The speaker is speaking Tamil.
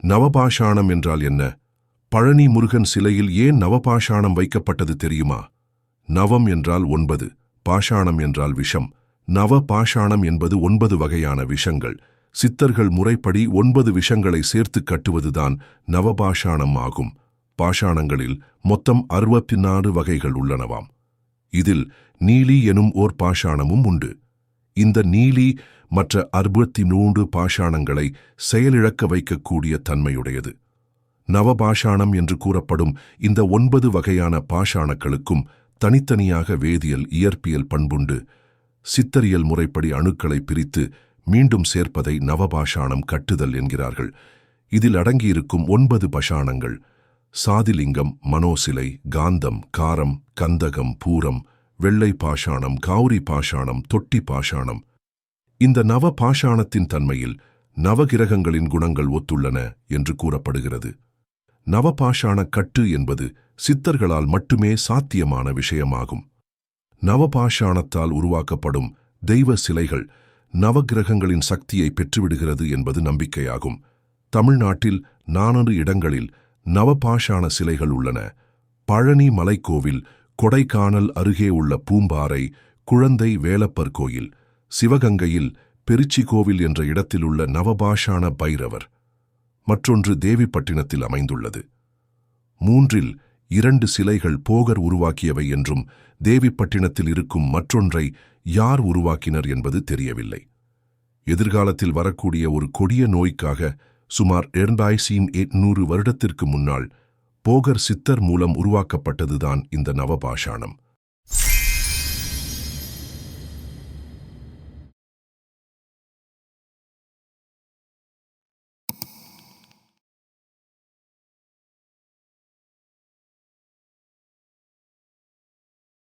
நவபாஷாணம் என்றால் என்ன? பழனி முருகன் சிலையில் ஏன் நவபாஷாணம் வைக்கப்பட்டது தெரியுமா? நவம் என்றால் 9, பாஷாணம் என்றால் விஷம். நவபாஷாணம் என்பது 9 வகையான விஷங்கள். சித்தர்கள் முறைப்படி 9 விஷங்களை சேர்த்து கட்டுவதுதான் நவபாஷாணம் ஆகும். பாஷாணங்களில் மொத்தம் 64 வகைகள் உள்ளனவாம். இதில் நீலி எனும் ஓர் பாஷாணமும் உண்டு. இந்த நீலி மற்ற 63 பாஷாணங்களை செயலிழக்க வைக்கக்கூடிய தன்மையுடையது. நவபாஷாணம் என்று கூறப்படும் இந்த 9 வகையான பாஷாணக்களுக்கும் தனித்தனியாக வேதியியல் இயற்பியல் பண்புண்டு. சித்தரியல் முறைப்படி அணுக்களை பிரித்து மீண்டும் சேர்ப்பதை நவபாஷாணம் கட்டுதல் என்கிறார்கள். இதில் அடங்கியிருக்கும் 9 பாஷாணங்கள் சாதிலிங்கம், மனோசிலை, காந்தம், காரம், கந்தகம், பூரம், வெள்ளை பாஷாணம், கௌரி பாஷாணம், தொட்டி பாஷாணம். இந்த நவ பாஷாணத்தின் தன்மையில் நவகிரகங்களின் குணங்கள் ஒத்துள்ளன என்று கூறப்படுகிறது. நவபாஷாண கட்டு என்பது சித்தர்களால் மட்டுமே சாத்தியமான விஷயமாகும். நவபாஷாணத்தால் உருவாக்கப்படும் தெய்வ சிலைகள் நவகிரகங்களின் சக்தியை பெற்றுவிடுகிறது என்பது நம்பிக்கையாகும். தமிழ்நாட்டில் 4 இடங்களில் நவபாஷாண சிலைகள் உள்ளன. பழனி மலைக்கோவில், கொடைக்கானல் அருகே உள்ள பூம்பாறை, குழந்தை வேலப்பர் கோயில், சிவகங்கையில் பெருச்சி கோவில் என்ற இடத்தில் உள்ள நவபாஷாண பைரவர், மற்றொன்று தேவிப்பட்டினத்தில் அமைந்துள்ளது. 3இல் 2 சிலைகள் போகர் உருவாக்கியவை என்றும் தேவிப்பட்டினத்தில் இருக்கும் மற்றொன்றை யார் உருவாக்கினர் என்பது தெரியவில்லை. எதிர்காலத்தில் வரக்கூடிய ஒரு கொடிய நோய்க்காக சுமார் 2800 வருடத்திற்கு முன்னால் போகர் சித்தர் மூலம் உருவாக்கப்பட்டதுதான் இந்த நவபாஷாணம்.